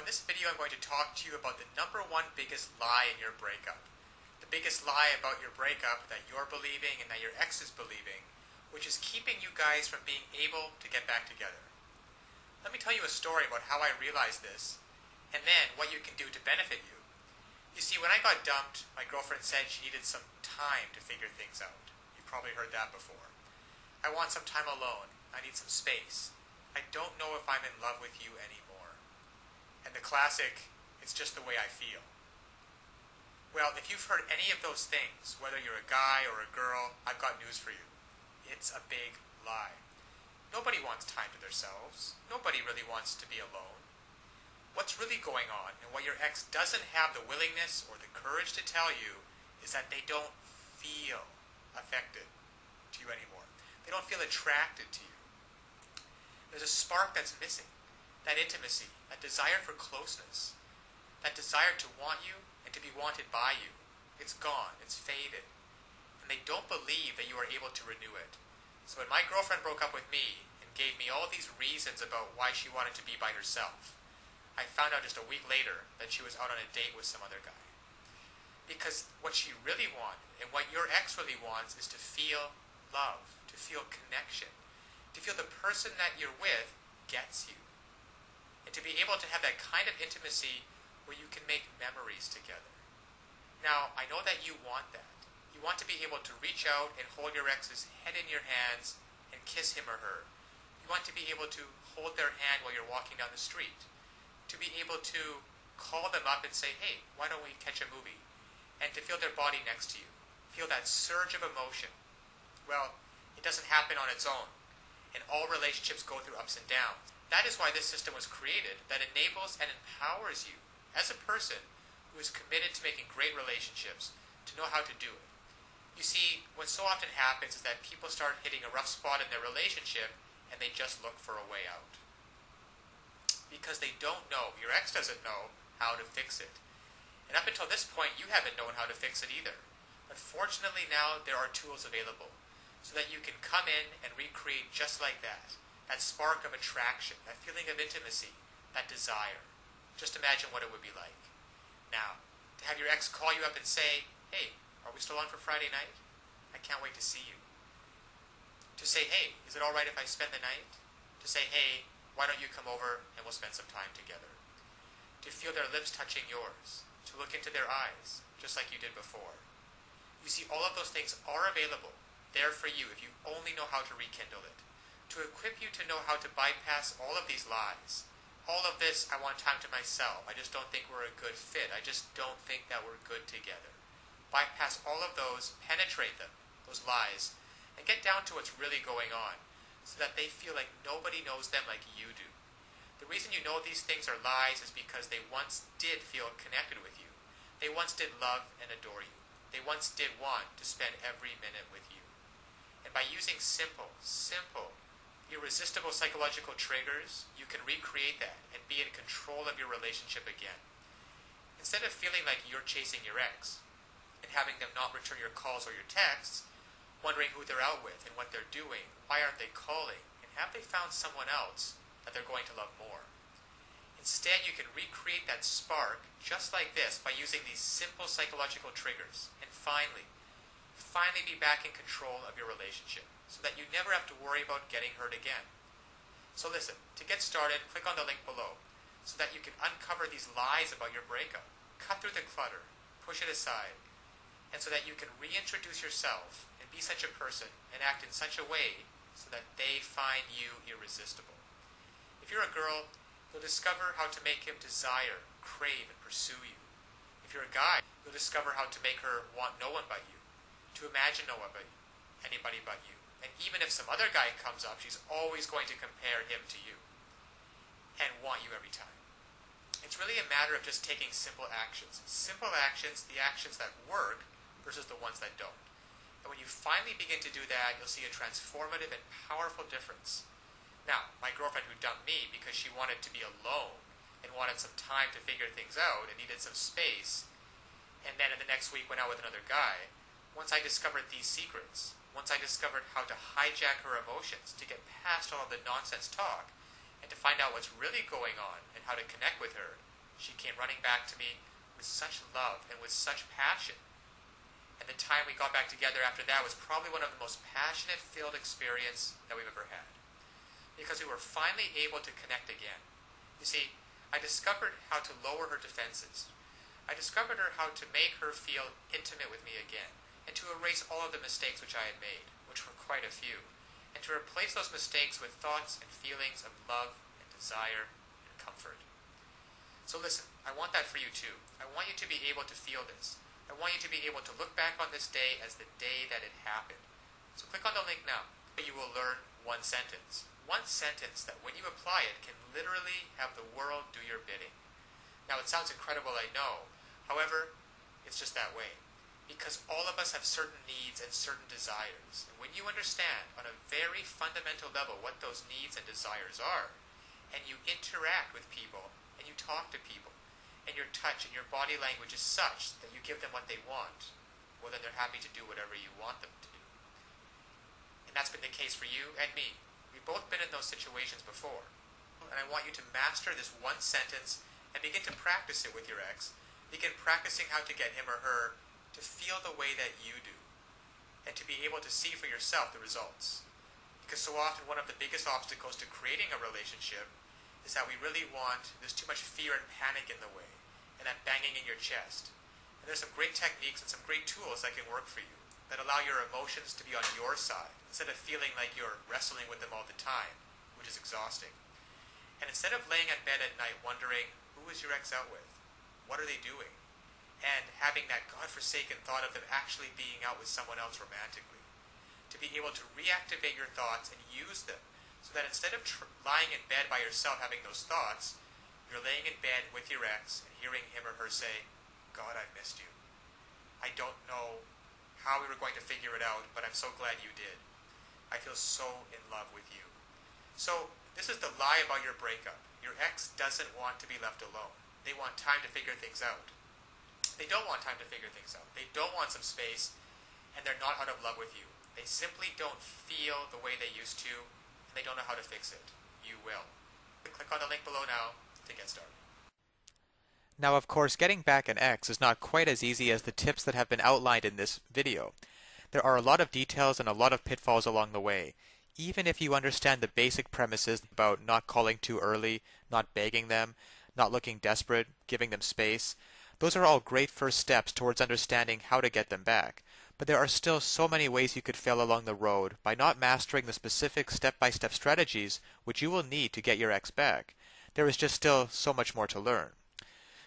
in this video I'm going to talk to you about the number one biggest lie in your breakup. The biggest lie about your breakup that you're believing and that your ex is believing, which is keeping you guys from being able to get back together. Let me tell you a story about how I realized this, and then what you can do to benefit you. You see, when I got dumped, my girlfriend said she needed some time to figure things out. You've probably heard that before. I want some time alone. I need some space. I don't know if I'm in love with you anymore. And the classic, it's just the way I feel. Well, if you've heard any of those things, whether you're a guy or a girl, I've got news for you. It's a big lie. Nobody wants time to themselves. Nobody really wants to be alone. What's really going on, and what your ex doesn't have the willingness or the courage to tell you, is that they don't feel affected to you anymore. They don't feel attracted to you. There's a spark that's missing. That intimacy, that desire for closeness, that desire to want you and to be wanted by you. It's gone. It's faded. And they don't believe that you are able to renew it. So when my girlfriend broke up with me and gave me all these reasons about why she wanted to be by herself, I found out just a week later that she was out on a date with some other guy. Because what she really wanted, and what your ex really wants, is to feel love, to feel connection, to feel the person that you're with gets you. And to be able to have that kind of intimacy where you can make memories together. Now, I know that you want that. You want to be able to reach out and hold your ex's head in your hands and kiss him or her. You want to be able to hold their hand while you're walking down the street. To be able to call them up and say, hey, why don't we catch a movie? And to feel their body next to you. Feel that surge of emotion. Well, it doesn't happen on its own. And all relationships go through ups and downs. That is why this system was created, that enables and empowers you as a person who is committed to making great relationships to know how to do it. You see, what so often happens is that people start hitting a rough spot in their relationship and they just look for a way out. Because they don't know, your ex doesn't know how to fix it. And up until this point, you haven't known how to fix it either. But fortunately now there are tools available so that you can come in and recreate just like that. That spark of attraction, that feeling of intimacy, that desire. Just imagine what it would be like. Now, to have your ex call you up and say, hey, are we still on for Friday night? I can't wait to see you. To say, hey, is it all right if I spend the night? To say, hey, why don't you come over and we'll spend some time together? To feel their lips touching yours. To look into their eyes, just like you did before. You see, all of those things are available, there for you if you only know how to rekindle it. To equip you to know how to bypass all of these lies. All of this, I want time to myself. I just don't think we're a good fit. I just don't think that we're good together. Bypass all of those, penetrate them, those lies, and get down to what's really going on so that they feel like nobody knows them like you do. The reason you know these things are lies is because they once did feel connected with you. They once did love and adore you. They once did want to spend every minute with you. And by using simple, irresistible psychological triggers, you can recreate that and be in control of your relationship again. Instead of feeling like you're chasing your ex and having them not return your calls or your texts, wondering who they're out with and what they're doing, why aren't they calling, and have they found someone else that they're going to love more. Instead, you can recreate that spark just like this by using these simple psychological triggers and finally be back in control of your relationship so that you never have to worry about getting hurt again. So listen, to get started, click on the link below so that you can uncover these lies about your breakup, cut through the clutter, push it aside, and so that you can reintroduce yourself and be such a person and act in such a way so that they find you irresistible. If you're a girl, you'll discover how to make him desire, crave, and pursue you. If you're a guy, you'll discover how to make her want no one but you, to imagine no one but you, anybody but you. And even if some other guy comes up, she's always going to compare him to you and want you every time. It's really a matter of just taking simple actions. Simple actions, the actions that work versus the ones that don't. And when you finally begin to do that, you'll see a transformative and powerful difference. Now, my girlfriend who dumped me because she wanted to be alone and wanted some time to figure things out and needed some space, and then in the next week went out with another guy, once I discovered these secrets, once I discovered how to hijack her emotions, to get past all of the nonsense talk, and to find out what's really going on and how to connect with her, She came running back to me with such love and with such passion. And the time we got back together after that was probably one of the most passionate filled experience that we've ever had. Because we were finally able to connect again. You see, I discovered how to lower her defenses. I discovered how to make her feel intimate with me again, and to erase all of the mistakes which I had made, which were quite a few, and to replace those mistakes with thoughts and feelings of love and desire and comfort. So listen, I want that for you too. I want you to be able to feel this. I want you to be able to look back on this day as the day that it happened. So click on the link now. You will learn one sentence. One sentence that when you apply it can literally have the world do your bidding. Now it sounds incredible, I know. However, it's just that way. Because all of us have certain needs and certain desires. And when you understand on a very fundamental level what those needs and desires are, and you interact with people, and you talk to people, and your touch and your body language is such that you give them what they want, well then they're happy to do whatever you want them to do. And that's been the case for you and me. We've both been in those situations before. And I want you to master this one sentence and begin to practice it with your ex. Begin practicing how to get him or her to feel the way that you do, and to be able to see for yourself the results. Because so often one of the biggest obstacles to creating a relationship is that there's too much fear and panic in the way, and that banging in your chest. And there's some great techniques and some great tools that can work for you, that allow your emotions to be on your side, instead of feeling like you're wrestling with them all the time, which is exhausting. And instead of laying in bed at night wondering, who is your ex out with? What are they doing? And having that godforsaken thought of them actually being out with someone else romantically. To be able to reactivate your thoughts and use them, so that instead of lying in bed by yourself having those thoughts, you're laying in bed with your ex and hearing him or her say, God, I missed you. I don't know how we were going to figure it out, but I'm so glad you did. I feel so in love with you. So this is the lie about your breakup. Your ex doesn't want to be left alone. They want time to figure things out. They don't want time to figure things out. They don't want some space, and they're not out of love with you. They simply don't feel the way they used to, and they don't know how to fix it. You will. Click on the link below now to get started. Now, of course, getting back an ex is not quite as easy as the tips that have been outlined in this video. There are a lot of details and a lot of pitfalls along the way. Even if you understand the basic premises about not calling too early, not begging them, not looking desperate, giving them space, those are all great first steps towards understanding how to get them back. But there are still so many ways you could fail along the road by not mastering the specific step-by-step strategies which you will need to get your ex back. There is just still so much more to learn.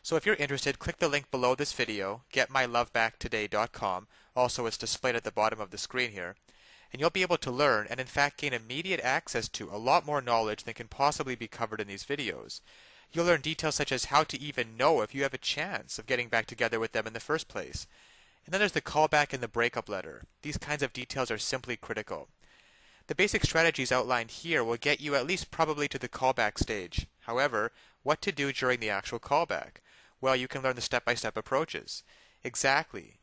So if you're interested, click the link below this video, getmylovebacktoday.com. Also, it's displayed at the bottom of the screen here. And you'll be able to learn and in fact gain immediate access to a lot more knowledge than can possibly be covered in these videos. You'll learn details such as how to even know if you have a chance of getting back together with them in the first place. And then there's the callback and the breakup letter. These kinds of details are simply critical. The basic strategies outlined here will get you at least probably to the callback stage. However, what to do during the actual callback? Well, you can learn the step-by-step approaches. Exactly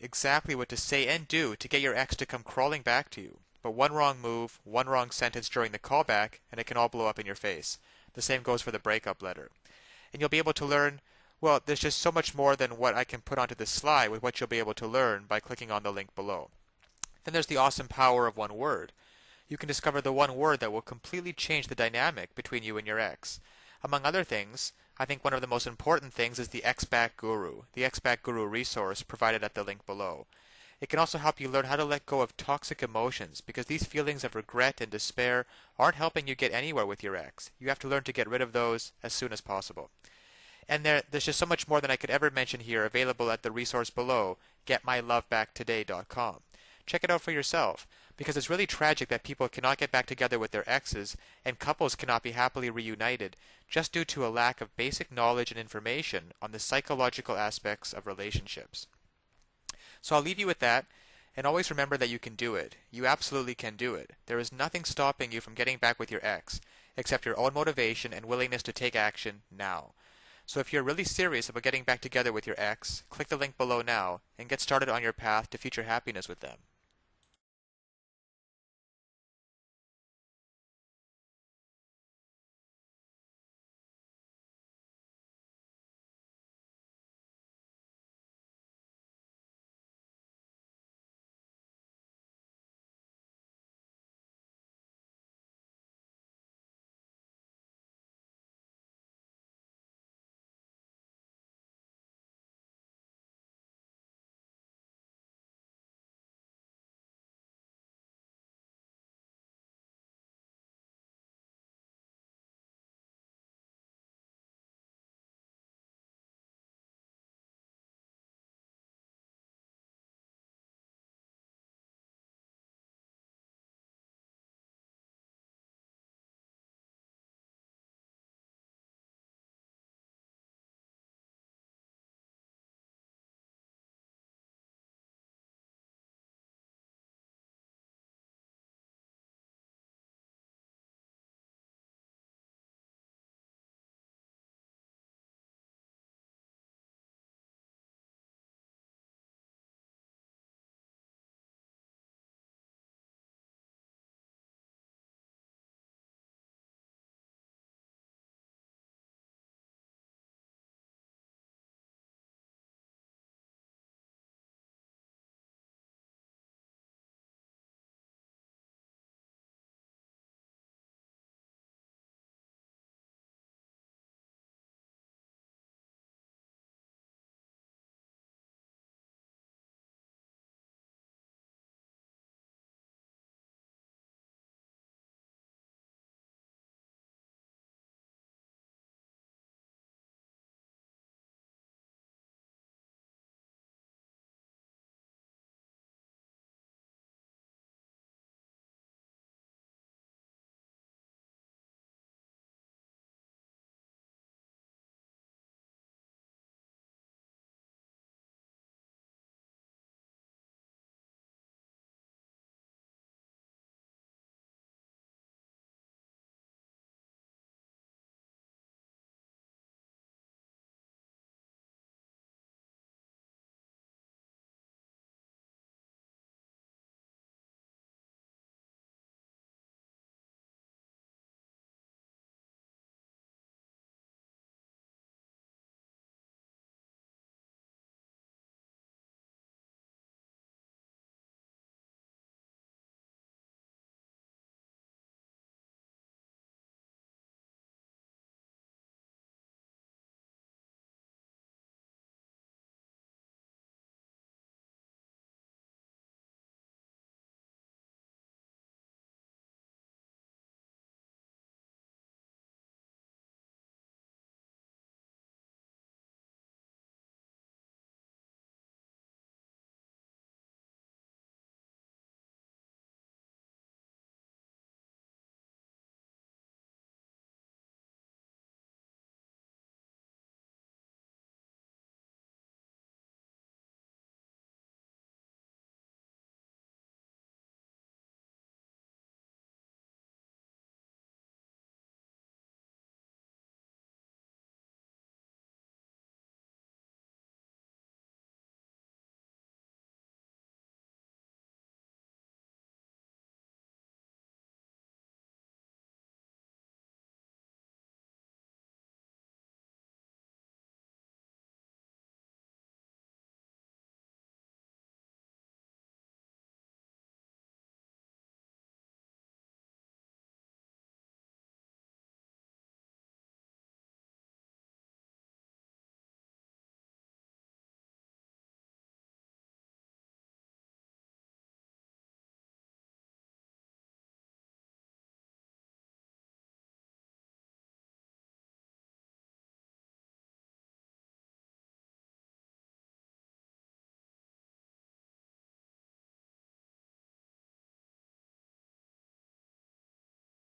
what to say and do to get your ex to come crawling back to you. But one wrong move, one wrong sentence during the callback, and it can all blow up in your face. The same goes for the breakup letter. And you'll be able to learn, well, there's just so much more than what I can put onto this slide with what you'll be able to learn by clicking on the link below. Then there's the awesome power of one word. You can discover the one word that will completely change the dynamic between you and your ex. Among other things, I think one of the most important things is the Ex-Back Guru, the Ex-Back Guru resource provided at the link below. It can also help you learn how to let go of toxic emotions, because these feelings of regret and despair aren't helping you get anywhere with your ex. You have to learn to get rid of those as soon as possible. And there's just so much more than I could ever mention here available at the resource below, getmylovebacktoday.com. Check it out for yourself, because it's really tragic that people cannot get back together with their exes, and couples cannot be happily reunited, just due to a lack of basic knowledge and information on the psychological aspects of relationships. So I'll leave you with that, and always remember that you can do it. You absolutely can do it. There is nothing stopping you from getting back with your ex, except your own motivation and willingness to take action now. So if you're really serious about getting back together with your ex, click the link below now and get started on your path to future happiness with them.